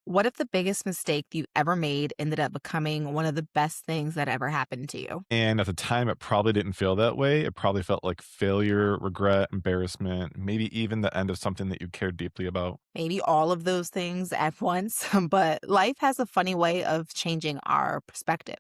What if the biggest mistake you ever made ended up becoming one of the best things that ever happened to you? And at the time, it probably didn't feel that way. It probably felt like failure, regret, embarrassment, maybe even the end of something that you cared deeply about. Maybe all of those things at once, but life has a funny way of changing our perspective.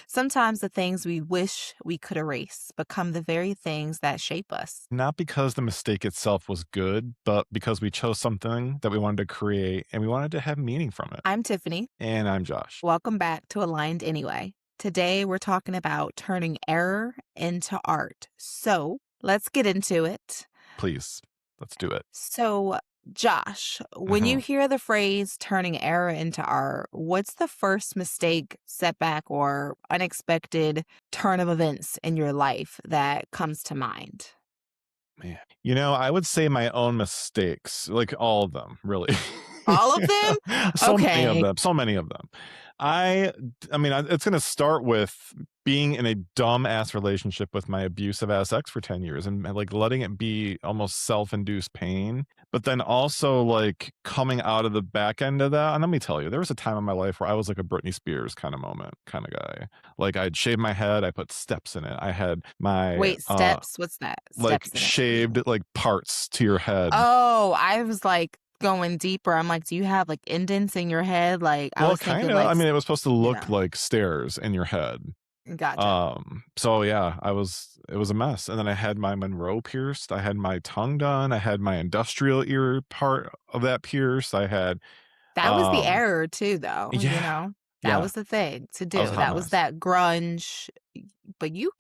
Sometimes the things we wish we could erase become the very things that shape us. Not because the mistake itself was good, but because we chose something that we wanted to create and we wanted to have meaning from it. I'm Tiffany. And I'm Josh. Welcome back to Aligned Anyway. Today we're talking about turning error into art. So let's get into it. Please, let's do it. So, Josh, when you Mhm. hear the phrase turning error into art, what's the first mistake, setback, or unexpected turn of events in your life that comes to mind? Man. I would say my own mistakes, like all of them, really. All of them? So many of Okay. them, so many of them. I I mean, it's gonna start with being in a dumb-ass relationship with my abusive ass ex for 10 years and, like, letting it be almost self-induced pain, but then also, like, coming out of the back end of that and let me tell you, there was a time in my life where I was like a Britney Spears kinda moment kinda guy. Like, I'd shaved my head, I put steps in it, I had my, Wait, steps? What's that? like, Steps in it for you. shaved, like, parts to your head. Oh, I was like going deeper. I'm like, do you have like indents in your head? Like, I Well, was thinking kinda. like, I mean, it was supposed to you look know, like stairs in your head. gotcha. So yeah, it was a mess, and then I had my Monroe pierced, I had my tongue done, I had my industrial ear part of that pierced, I had, That was the um error too, though, you yeah, know? That yeah, was the thing to I was a do. hot That was mess. that grunge, but you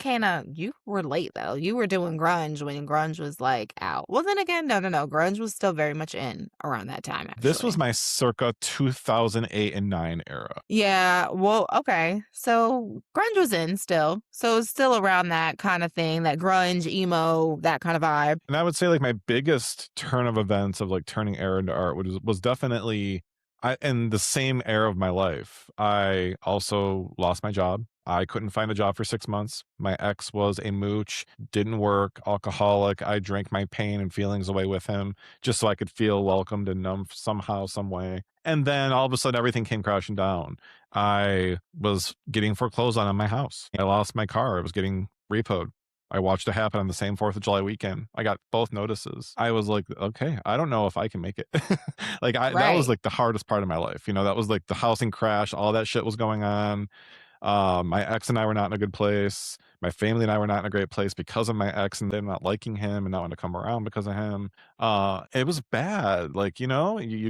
were late, though. You were doing grunge when grunge was, like, out. Well, then again, no, grunge was still very much in around that time, This was actually. my circa 2008 and 9 era. Yeah, well, okay. So, grunge was in still. So, it's still around that kinda thing, that grunge, emo, that kind of vibe. And I would say, like, my biggest turn of events of, like, turning air into art was definitely I in the same era of my life. I also lost my job. I couldn't find a job for 6 months. My ex was a mooch, didn't work, alcoholic. I drank my pain and feelings away with him just so I could feel welcomed and numb somehow, some way. And then all of a sudden, everything came crashing down. I was getting foreclosed on my house. I lost my car. I was getting repoed. I watched it happen on the same 4th of July weekend. I got both notices. I was like, "Okay, I don't know if I can make it." Like, I that was, Right. like, the hardest part of my life, that was, like, the housing crash, all that shit was going on. My ex and I were not in a good place. My family and I were not in a great place because of my ex and them not liking him and not wanting to come around because of him. It was bad. Like, you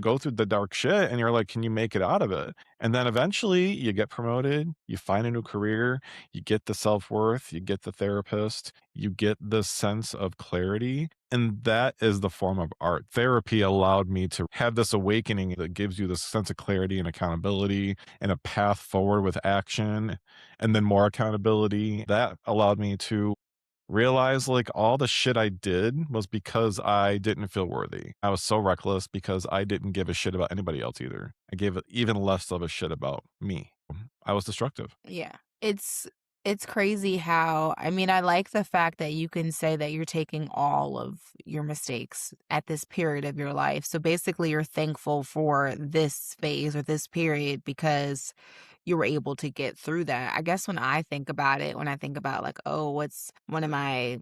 go through the dark shit and you're like, can you make it out of it? And then eventually you get promoted, you find a new career, you get the self worth, you get the therapist, you get the sense of clarity. And that is the form of art. Therapy allowed me to have this awakening that gives you this sense of clarity and accountability and a path forward with action and then more accountability. That allowed me to realize like all the shit I did was because I didn't feel worthy. I was so reckless because I didn't give a shit about anybody else either. I gave even less of a shit about me. I was destructive. Yeah. It's crazy how I mean, I like the fact that you can say that you're taking all of your mistakes at this period of your life. So basically you're thankful for this phase or this period because you were able to get through that. I guess when I think about it, when I think about like, oh, what's one of my,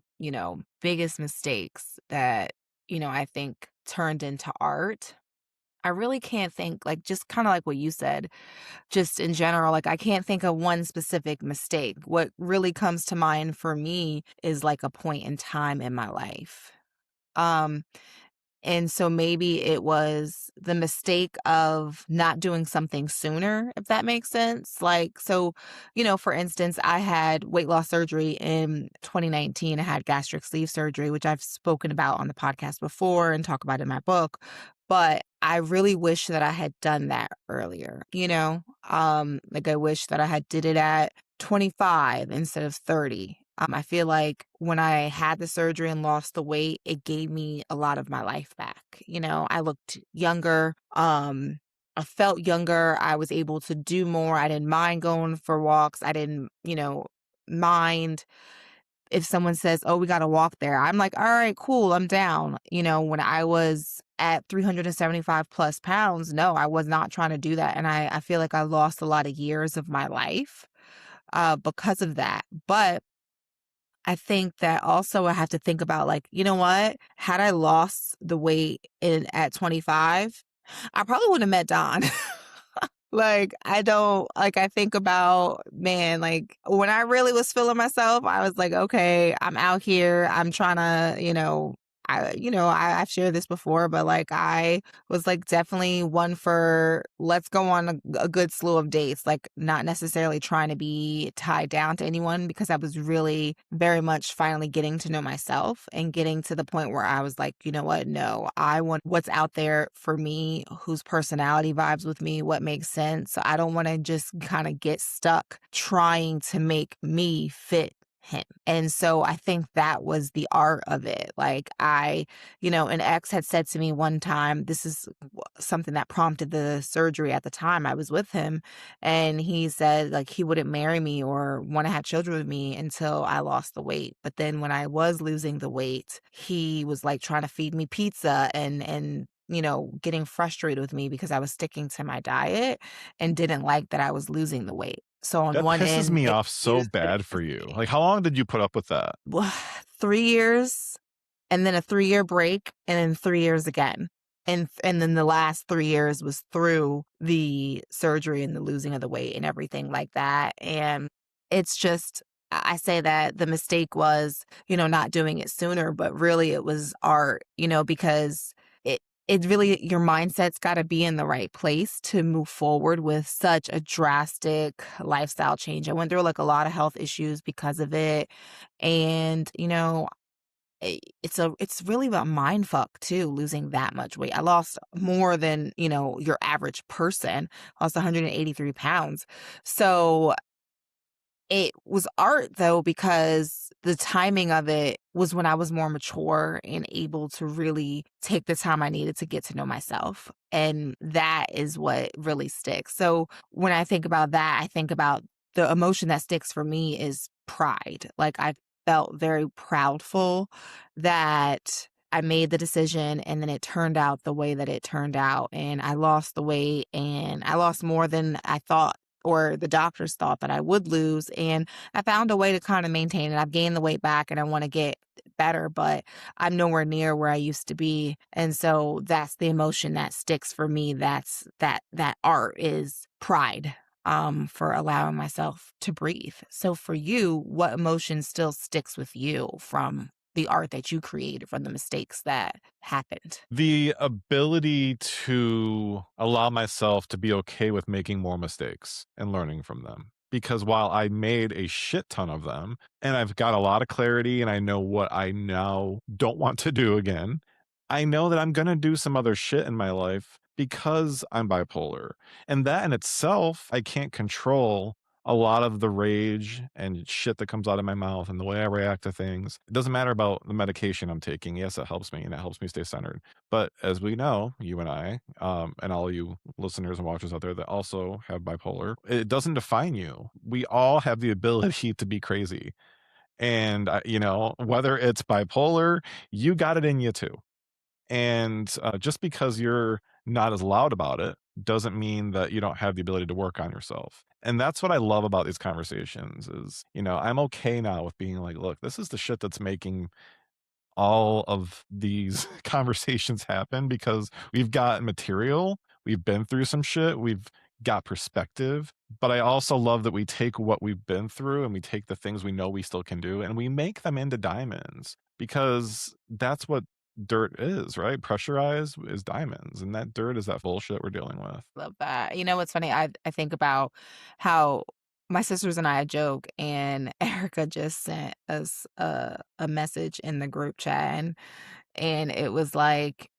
biggest mistakes that, I think turned into art. I really can't think like just kind of like what you said just in general, like, I can't think of one specific mistake. What really comes to mind for me is, like, a point in time in my life. Um, and so maybe it was the mistake of not doing something sooner, if that makes sense. Like, so, for instance, I had weight loss surgery in 2019. I had gastric sleeve surgery, which I've spoken about on the podcast before and talk about in my book. But I really wish that I had done that earlier, like I wish that I had did it at 25 instead of 30. I feel like when I had the surgery and lost the weight, it gave me a lot of my life back. I looked younger. I felt younger. I was able to do more. I didn't mind going for walks. I didn't, mind if someone says, "Oh, we got to walk there." I'm like, "All right, cool. I'm down." When I was at 375 plus pounds, no, I was not trying to do that. And I feel like I lost a lot of years of my life because of that. But I think that also I have to think about like, you know what? Had I lost the weight in at 25, I probably wouldn't have met Don. Like, I don't like, I think about, man, like, when I really was feeling myself, I was like, "Okay, I'm out here, I'm trying to," I've shared this before, but, like, I was, like, definitely one for let's go on a good slew of dates, like, not necessarily trying to be tied down to anyone because I was really very much finally getting to know myself and getting to the point where I was like, "You know what? No, I want what's out there for me, whose personality vibes with me, what makes sense. So I don't want to just kind of get stuck trying to make me fit him." And so I think that was the art of it. Like an ex had said to me one time, this is something that prompted the surgery at the time I was with him. And he said like he wouldn't marry me or want to have children with me until I lost the weight. But then when I was losing the weight, he was like trying to feed me pizza and getting frustrated with me because I was sticking to my diet and didn't like that I was losing the weight. So on That one pisses end, me it off was so used bad for against you. me. Like, how long did you put up with that? 3 years and then a 3-year break and then 3 years again. And then the last 3 years was through the surgery and the losing of the weight and everything like that. And it's just I say that the mistake was, not doing it sooner, but really it was art, because it it really your mindset's got to be in the right place to move forward with such a drastic lifestyle change. I went through like a lot of health issues because of it. And, it's really about mind fuck too, losing that much weight. I lost more than, your average person. I lost 183 pounds. So it was art though, because the timing of it was when I was more mature and able to really take the time I needed to get to know myself. And that is what really sticks. So when I think about that, I think about the emotion that sticks for me is pride. Like I felt very proudful that I made the decision and then it turned out the way that it turned out. And I lost the weight and I lost more than I thought or the doctors thought that I would lose. And I found a way to kind of maintain it. I've gained the weight back and I want to get better, but I'm nowhere near where I used to be. And so that's the emotion that sticks for me. That's that art is pride for allowing myself to breathe. So for you, what emotion still sticks with you from the art that you created from the mistakes that happened? The ability to allow myself to be okay with making more mistakes and learning from them. Because while I made a shit ton of them and I've got a lot of clarity and I know what I now don't want to do again, I know that I'm going to do some other shit in my life because I'm bipolar. And that in itself, I can't control a lot of the rage and shit that comes out of my mouth and the way I react to things. It doesn't matter about the medication I'm taking. Yes, it helps me and it helps me stay centered. But as we know, you and I, and all you listeners and watchers out there that also have bipolar, it doesn't define you. We all have the ability to be crazy. And, whether it's bipolar, you got it in you too. And just because you're not as loud about it doesn't mean that you don't have the ability to work on yourself. And that's what I love about these conversations is, I'm okay now with being like, look, this is the shit that's making all of these conversations happen because we've got material, we've been through some shit, we've got perspective. But I also love that we take what we've been through and we take the things we know we still can do and we make them into diamonds because that's what dirt is, right? Pressurized is diamonds, and that dirt is that bullshit we're dealing with. Love that. You know what's funny? I think about how my sisters and I joke, and Erica just sent us a message in the group chat, and it was like,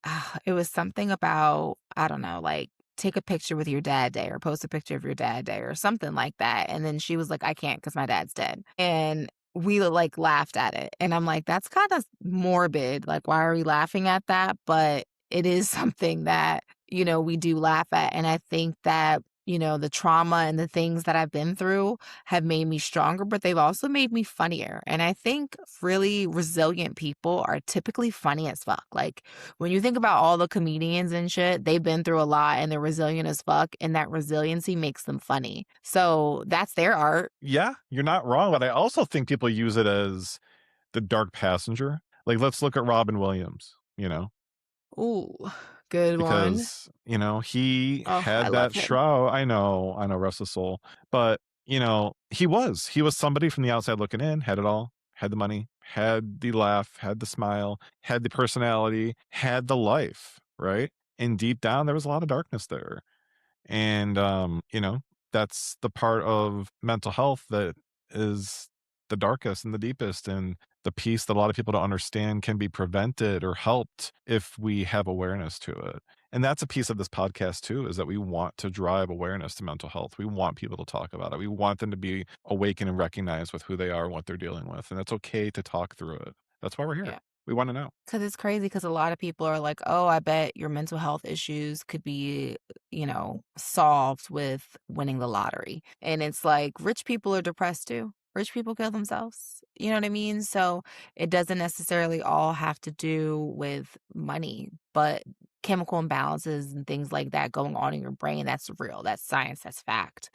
it was something about, I don't know, like, take a picture with your dad day or post a picture of your dad day or something like that. And then she was like, I can't because my dad's dead. And we like laughed at it. And I'm like, that's kind of morbid. Like, why are we laughing at that? But it is something that, we do laugh at. And I think that the trauma and the things that I've been through have made me stronger, but they've also made me funnier. And I think really resilient people are typically funny as fuck. Like when you think about all the comedians and shit, they've been through a lot and they're resilient as fuck, and that resiliency makes them funny. So that's their art. Yeah, you're not wrong, but I also think people use it as the dark passenger. Like, let's look at Robin Williams, Ooh, good one. because, he Oh, I had love that him. shroud. I know, rest his soul. But, he was somebody from the outside looking in, had it all, had the money, had the laugh, had the smile, had the personality, had the life, right? And deep down, there was a lot of darkness there. And, that's the part of mental health that is the darkest and the deepest, and the piece that a lot of people don't understand can be prevented or helped if we have awareness to it. And that's a piece of this podcast too, is that we want to drive awareness to mental health. We want people to talk about it. We want them to be awakened and recognized with who they are and what they're dealing with. And it's okay to talk through it. That's why we're here. Yeah. We want to know. 'Cause it's crazy. Because a lot of people are like, "Oh, I bet your mental health issues could be, solved with winning the lottery." And it's like, rich people are depressed too. Rich people kill themselves. You know what I mean? So, it doesn't necessarily all have to do with money, but chemical imbalances and things like that going on in your brain, that's real. That's science, that's fact.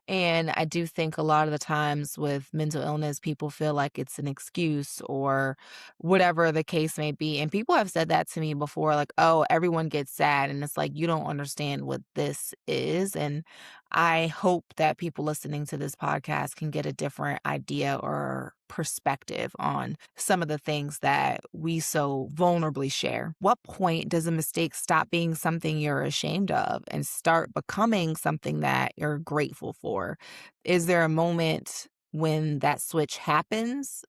And I do think a lot of the times with mental illness, people feel like it's an excuse or whatever the case may be. And people have said that to me before, like, oh, everyone gets sad. And it's like, you don't understand what this is. And I hope that people listening to this podcast can get a different idea or perspective on some of the things that we so vulnerably share. What point does a mistake stop being something you're ashamed of and start becoming something that you're grateful for? Is there a moment when that switch happens?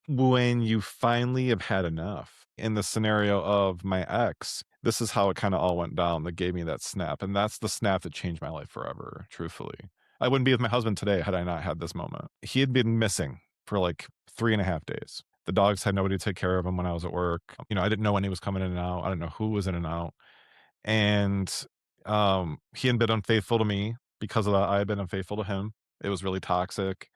When you finally have had enough. In the scenario of my ex, this is how it kinda all went down that gave me that snap, and that's the snap that changed my life forever, truthfully. I wouldn't be with my husband today had I not had this moment. He had been missing for, like, 3.5 days. The dogs had nobody to take care of him when I was at work. I didn't know when he was coming in and out. I didn't know who was in and out, and, he had been unfaithful to me. Because of that, I had been unfaithful to him. It was really toxic.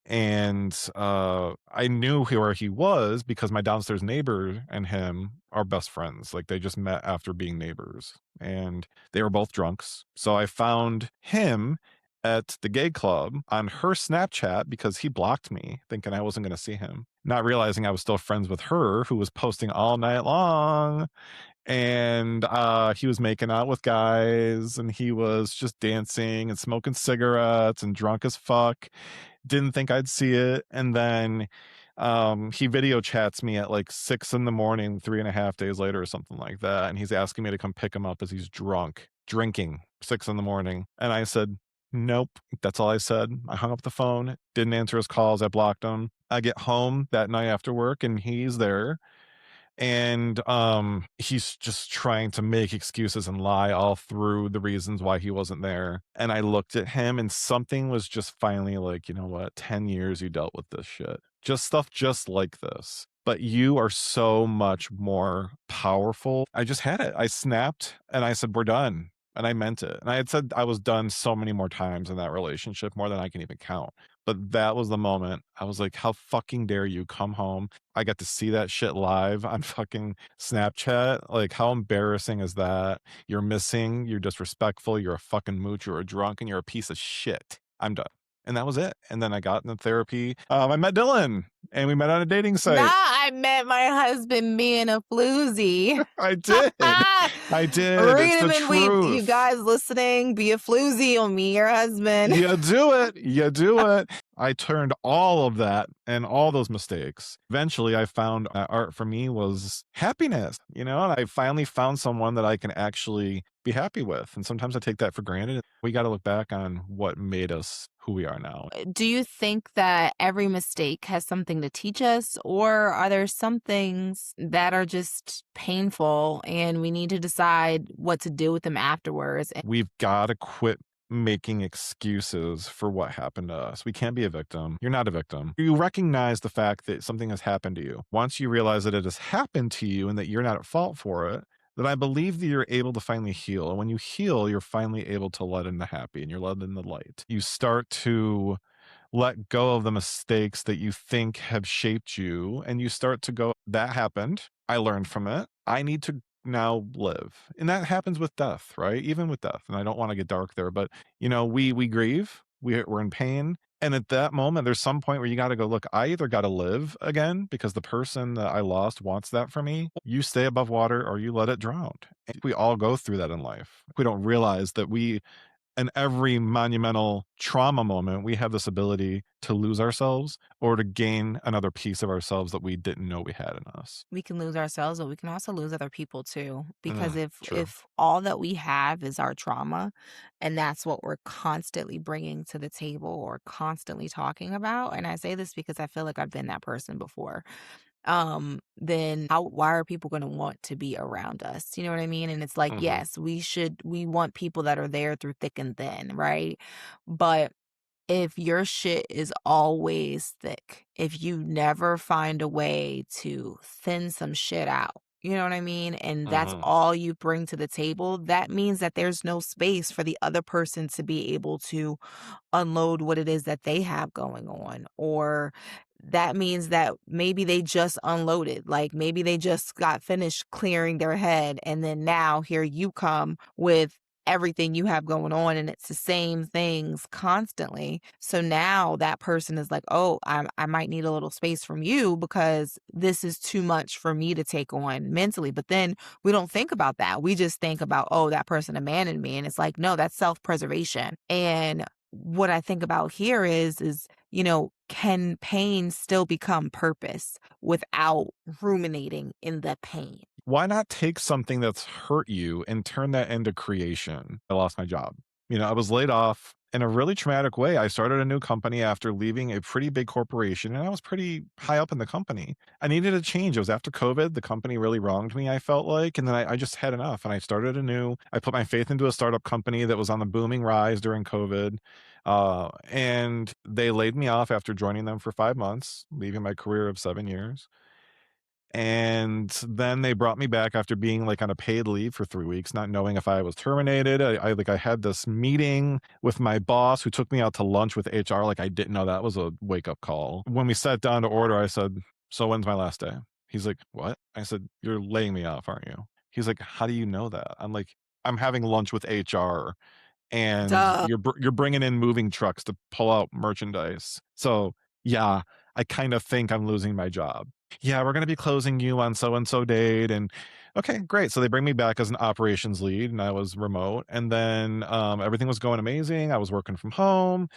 And, I knew where he was because my downstairs neighbor and him are best friends. Like, they just met after being neighbors, and they were both drunks. So I found him at the gay club on her Snapchat because he blocked me, thinking I wasn't gonna see him, not realizing I was still friends with her, who was posting all night long. And, he was making out with guys, and he was just dancing and smoking cigarettes and drunk as fuck. Didn't think I'd see it, and then, he video chats me at, like, 6 in the morning, 3.5 days later or something like that, and he's asking me to come pick him up as he's drunk, drinking, 6 in the morning, and I said, "Nope." That's all I said. I hung up the phone, didn't answer his calls, I blocked him. I get home that night after work, and he's there, and he's just trying to make excuses and lie all through the reasons why he wasn't there. And I looked at him, and something was just finally like, you know what, 10 years you dealt with this shit, just stuff just like this, but you are so much more powerful. I just had it. I snapped and I said, we're done. And I meant it. And I had said I was done so many more times in that relationship, more than I can even count. But that was the moment I was like, how fucking dare you come home. I got to see that shit live on fucking Snapchat. Like, how embarrassing is that? You're missing, you're disrespectful, you're a fucking mooch, you're a drunk, and you're a piece of shit. I'm done. And that was it. And then I got into therapy. I met Dylan, and we met on a dating Nah, site. I met my husband being a floozy. I did. I did. It's Read the him and we you truth. guys listening, be a floozy on me, your husband. You do it. You do it. I turned all of that and all those mistakes. Eventually, I found that art for me was happiness, and I finally found someone that I can actually be happy with. And sometimes I take that for granted. We got to look back on what made us who we are now. Do you think that every mistake has something to teach us, or are there some things that are just painful and we need to decide what to do with them afterwards? We've got to quit making excuses for what happened to us. We can't be a victim. You're not a victim. You recognize the fact that something has happened to you. Once you realize that it has happened to you and that you're not at fault for it, then I believe that you're able to finally heal. And when you heal, you're finally able to let in the happy and you're let in the light. You start to let go of the mistakes that you think have shaped you and you start to go, that happened. I learned from it. I need to now live. And that happens with death, right? Even with death. And I don't want to get dark there, but we grieve, we're in pain. And at that moment, there's some point where you got to go, look, I either got to live again because the person that I lost wants that for me. You stay above water or you let it drown. And we all go through that in life. We don't realize that in every monumental trauma moment, we have this ability to lose ourselves or to gain another piece of ourselves that we didn't know we had in us. We can lose ourselves, but we can also lose other people too. Because if True. if all that we have is our trauma, and that's what we're constantly bringing to the table or constantly talking about, and I say this because I feel like I've been that person before, then how why are people gonna want to be around us? You know what I mean? And it's like, Mhm. yes, we want people that are there through thick and thin, right? But if your shit is always thick, if you never find a way to thin some shit out, you know what I mean? And that's Mhm. all you bring to the table, that means that there's no space for the other person to be able to unload what it is that they have going on. Or that means that maybe they just unloaded, like maybe they just got finished clearing their head. And then now here you come with everything you have going on and it's the same things constantly. So now that person is like, oh, I might need a little space from you because this is too much for me to take on mentally. But then we don't think about that. We just think about, oh, that person abandoned me. And it's like, no, that's self preservation. And what I think about here is, can pain still become purpose without ruminating in the pain? Why not take something that's hurt you and turn that into creation? I lost my job. I was laid off in a really traumatic way. I started a new company after leaving a pretty big corporation and I was pretty high up in the company. I needed a change. It was after COVID. The company really wronged me, I felt like. And then I just had enough and I started I put my faith into a startup company that was on the booming rise during COVID. And they laid me off after joining them for 5 months, leaving my career of 7 years. And then they brought me back after being, like, on a paid leave for 3 weeks, not knowing if I was terminated. I had this meeting with my boss who took me out to lunch with HR, like, I didn't know that was a wake-up call. When we sat down to order, I said, "So when's my last day?" He's like, "What?" I said, "You're laying me off, aren't you?" He's like, "How do you know that?" I'm like, "I'm having lunch with HR and Duh. you're bringing in moving trucks to pull out merchandise. So, yeah, I kind of think I'm losing my job. Yeah, we're gonna be closing you on so and so date, and okay, great. So they bring me back as an operations lead, and I was remote, and then everything was going amazing. I was working from home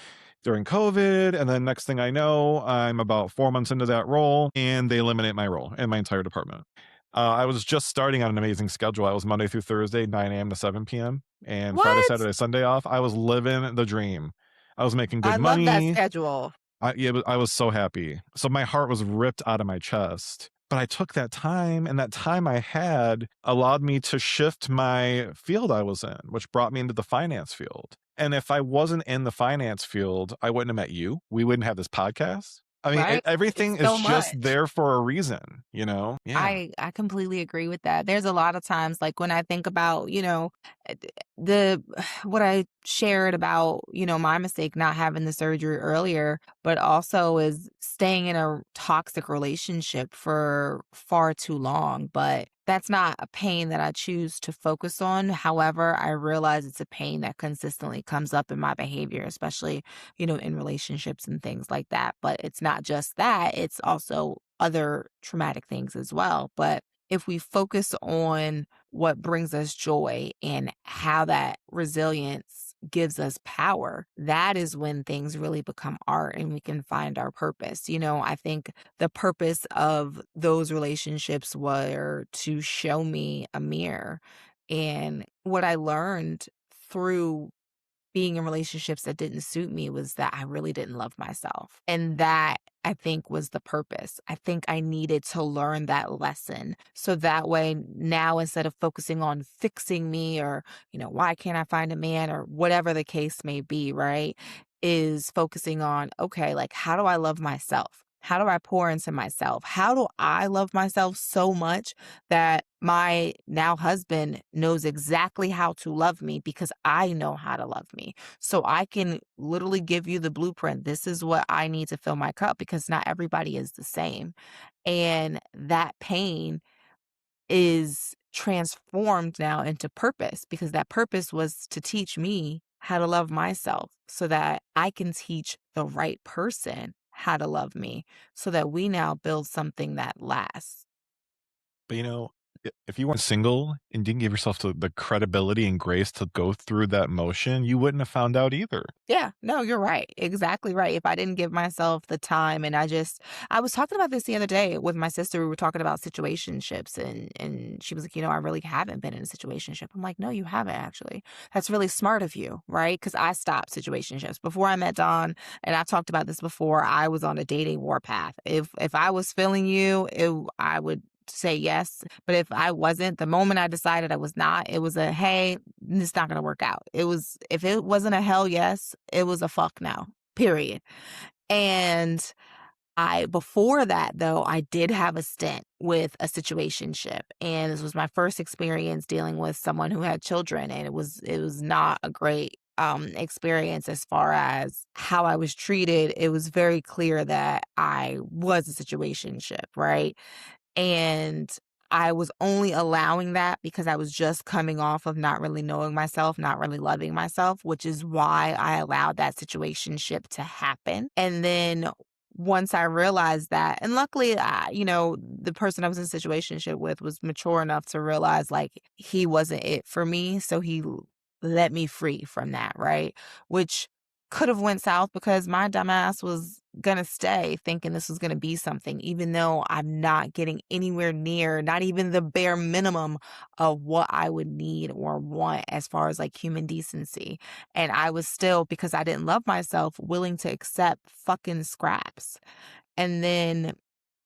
during COVID, and then next thing I know, I'm about 4 months into that role, and they eliminate my role and my entire department. I was just starting on an amazing schedule. I was Monday through Thursday, 9 a.m. to 7 p.m. and Friday, What? Saturday, Sunday off. I was living the dream. I was making good I love that money. schedule. I was so happy. So my heart was ripped out of my chest. But I took that time, and that time I had allowed me to shift my field I was in, which brought me into the finance field. And if I wasn't in the finance field, I wouldn't have met you. We wouldn't have this podcast. I mean, Right? everything It's is so just much. there for a reason, you know? Yeah. I completely agree with that. There's a lot of times, like, when I think about, the what I shared about, my mistake not having the surgery earlier, but also is staying in a toxic relationship for far too long, but that's not a pain that I choose to focus on. However, I realize it's a pain that consistently comes up in my behavior, especially, in relationships and things like that. But it's not just that, it's also other traumatic things as well. But if we focus on what brings us joy and how that resilience gives us power, that is when things really become art and we can find our purpose. I think the purpose of those relationships were to show me a mirror. And what I learned through being in relationships that didn't suit me was that I really didn't love myself. And that I think was the purpose. I think I needed to learn that lesson. So that way now instead of focusing on fixing me or, why can't I find a man or whatever the case may be, right? Is focusing on, okay, like how do I love myself? How do I pour into myself? How do I love myself so much that my now husband knows exactly how to love me because I know how to love me? So I can literally give you the blueprint. This is what I need to fill my cup because not everybody is the same. And that pain is transformed now into purpose because that purpose was to teach me how to love myself so that I can teach the right person how to love me so that we now build something that lasts. But, if you weren't single and didn't give yourself the credibility and grace to go through that motion, you wouldn't have found out either. Yeah, no, you're right. Exactly right. If I didn't give myself the time and I was talking about this the other day with my sister. We were talking about situationships and she was like, I really haven't been in a situationship. I'm like, no, you haven't actually. That's really smart of you, right? Because I stopped situationships before I met Don, and I've talked about this before. I was on a dating warpath. If I was feeling you, I would say yes. But if I wasn't, the moment I decided I was not, it was a hey, it's not gonna work out. It was if it wasn't a hell yes, it was a fuck no. Period. And I before that though, I did have a stint with a situationship. And this was my first experience dealing with someone who had children. And it was not a great experience as far as how I was treated. It was very clear that I was a situationship, right? And I was only allowing that because I was just coming off of not really knowing myself, not really loving myself, which is why I allowed that situationship to happen. And then once I realized that, and luckily, the person I was in a situationship with was mature enough to realize like he wasn't it for me. So he let me free from that, right? Which could have went south because my dumbass was gonna stay thinking this was gonna be something, even though I'm not getting anywhere near, not even the bare minimum of what I would need or want as far as like human decency. And I was still, because I didn't love myself, willing to accept fucking scraps. And then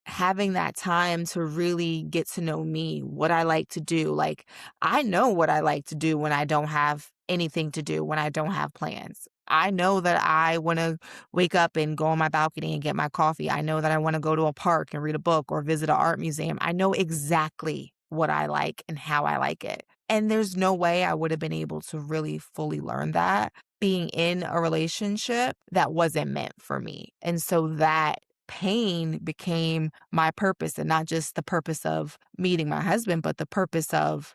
having that time to really get to know me, what I like to do. Like, I know what I like to do when I don't have anything to do, when I don't have plans. I know that I want to wake up and go on my balcony and get my coffee. I know that I want to go to a park and read a book or visit an art museum. I know exactly what I like and how I like it. And there's no way I would have been able to really fully learn that being in a relationship that wasn't meant for me. And so that pain became my purpose, and not just the purpose of meeting my husband, but the purpose of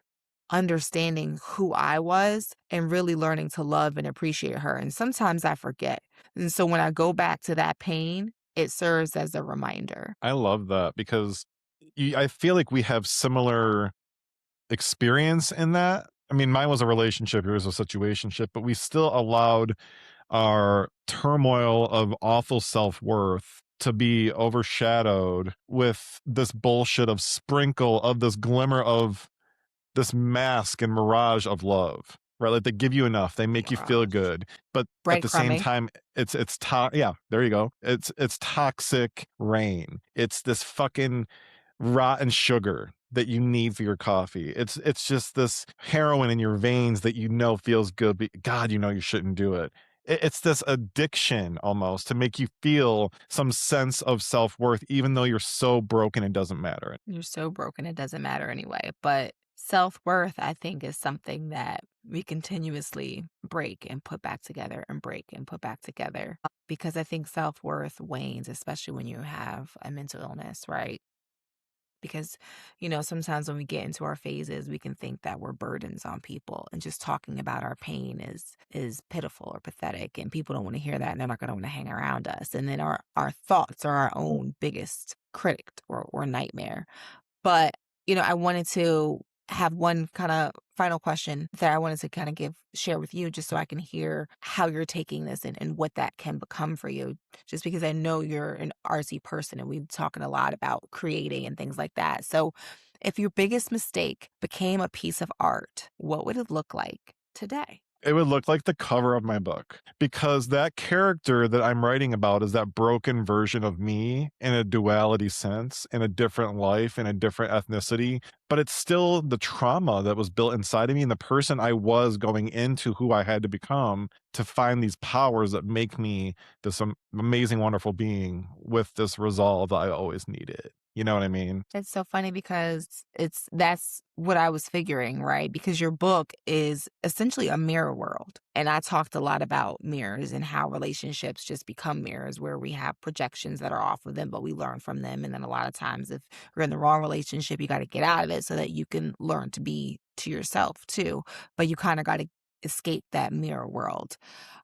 understanding who I was and really learning to love and appreciate her. And sometimes I forget. And so when I go back to that pain, it serves as a reminder. I love that because I feel like we have similar experience in that. I mean, mine was a relationship, yours was a situationship, but we still allowed our turmoil of awful self-worth to be overshadowed with this bullshit of sprinkle of this glimmer of this mask and mirage of love, right? Like they give you enough, they make you feel Mirage. good, but at the same Breadcrumbing. time, yeah, there you go. It's toxic rain. It's this fucking rotten sugar that you need for your coffee. It's just this heroin in your veins that feels good, but God, you shouldn't do it. It's this addiction almost to make you feel some sense of self-worth, even though you're so broken it doesn't matter. You're so broken, it doesn't matter anyway. But self worth, I think, is something that we continuously break and put back together and break and put back together because I think self worth wanes, especially when you have a mental illness, right? Because, sometimes when we get into our phases, we can think that we're burdens on people, and just talking about our pain is pitiful or pathetic, and people don't want to hear that, and they're not going to want to hang around us. And then our thoughts are our own biggest critic or nightmare. But, I wanted to have one kind of final question that I wanted to kind of share with you just so I can hear how you're taking this and what that can become for you. Just because I know you're an artsy person and we've talking a lot about creating and things like that. So if your biggest mistake became a piece of art, what would it look like today? It would look like the cover of my book because that character that I'm writing about is that broken version of me in a duality sense, in a different life, in a different ethnicity, but it's still the trauma that was built inside of me and the person I was going into who I had to become to find these powers that make me this amazing, wonderful being with this resolve that I always needed. You know what I mean? It's so funny because that's what I was figuring, right? Because your book is essentially a mirror world. And I talked a lot about mirrors and how relationships just become mirrors where we have projections that are off of them, but we learn from them. And then a lot of times, if you're in the wrong relationship, you got to get out of it so that you can learn to be to yourself too. But you kind of got to escape that mirror world.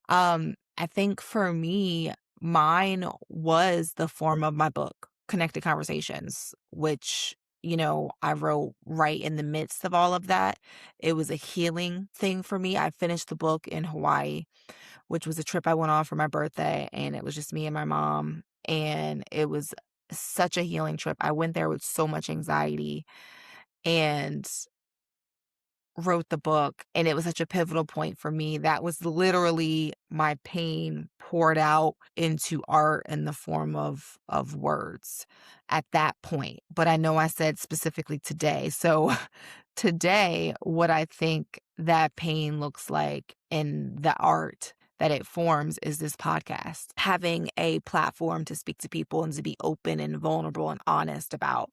I think for me, mine was the form of my book, Connected Conversations, which, I wrote right in the midst of all of that. It was a healing thing for me. I finished the book in Hawaii, which was a trip I went on for my birthday, and it was just me and my mom. And it was such a healing trip. I went there with so much anxiety and wrote the book, and it was such a pivotal point for me. That was literally my pain poured out into art in the form of words at that point. But I know I said specifically today. So today, what I think that pain looks like in the art that it forms is this podcast. Having a platform to speak to people and to be open and vulnerable and honest about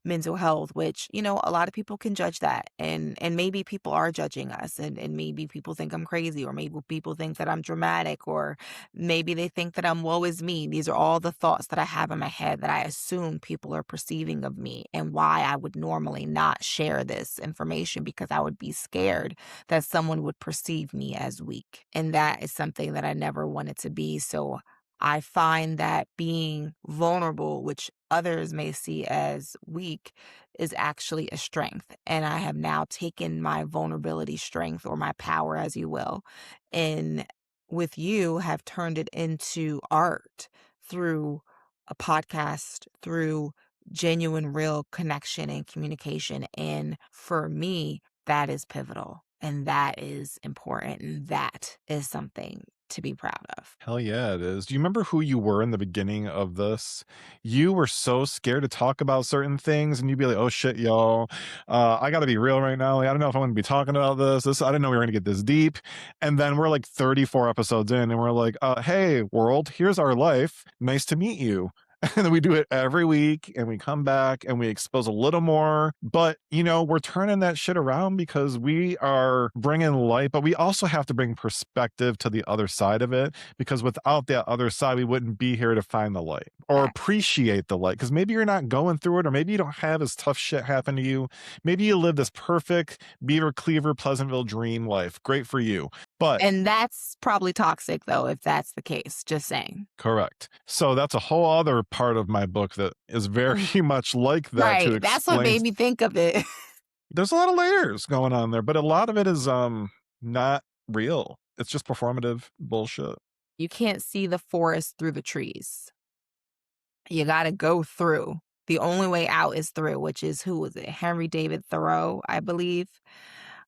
mental health, which, a lot of people can judge that. And maybe people are judging us and maybe people think I'm crazy, or maybe people think that I'm dramatic, or maybe they think that I'm woe is me. These are all the thoughts that I have in my head that I assume people are perceiving of me, and why I would normally not share this information because I would be scared that someone would perceive me as weak. And that is something that I never wanted to be. So I find that being vulnerable, which others may see as weak, is actually a strength. And I have now taken my vulnerability strength, or my power, as you will, and with you have turned it into art through a podcast, through genuine, real connection and communication. And for me, that is pivotal and that is important. And that is something to be proud of. Hell yeah, it is. Do you remember who you were in the beginning of this? You were so scared to talk about certain things, and you'd be like, "Oh shit, y'all, I got to be real right now. Like, I don't know if I'm going to be talking about this. This I didn't know we were going to get this deep." And then we're like 34 episodes in, and we're like, "Hey, world, here's our life. Nice to meet you." And then we do it every week and we come back and we expose a little more. But, we're turning that shit around because we are bringing light, but we also have to bring perspective to the other side of it because without that other side, we wouldn't be here to find the light or Facts. appreciate the light because maybe you're not going through it, or maybe you don't have as tough shit happen to you. Maybe you live this perfect Beaver Cleaver, Pleasantville dream life. Great for you. But And that's probably toxic, though, if that's the case. Just saying. correct. So that's a whole other part of my book that is very much like that to Right. That's what explain. made me think of it. There's a lot of layers going on there, but a lot of it is not real. It's just performative bullshit. You can't see the forest through the trees. You got to go through. The only way out is through, which is, who was it? Henry David Thoreau, I believe.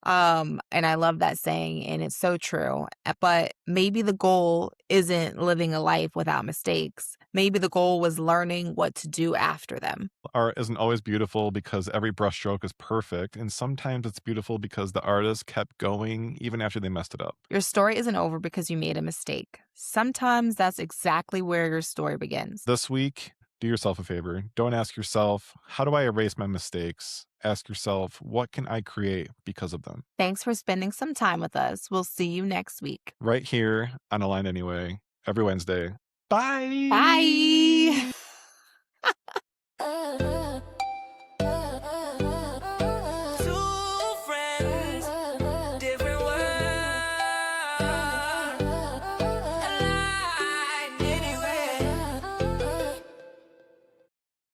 And I love that saying, and it's so true. But maybe the goal isn't living a life without mistakes. Maybe the goal was learning what to do after them. Art isn't always beautiful because every brushstroke is perfect, and sometimes it's beautiful because the artist kept going even after they messed it up. Your story isn't over because you made a mistake. Sometimes that's exactly where your story begins. This week, do yourself a favor. Don't ask yourself, how do I erase my mistakes? Ask yourself, what can I create because of them? Thanks for spending some time with us. We'll see you next week. Right here on Align Anyway, every Wednesday. Bye. Bye.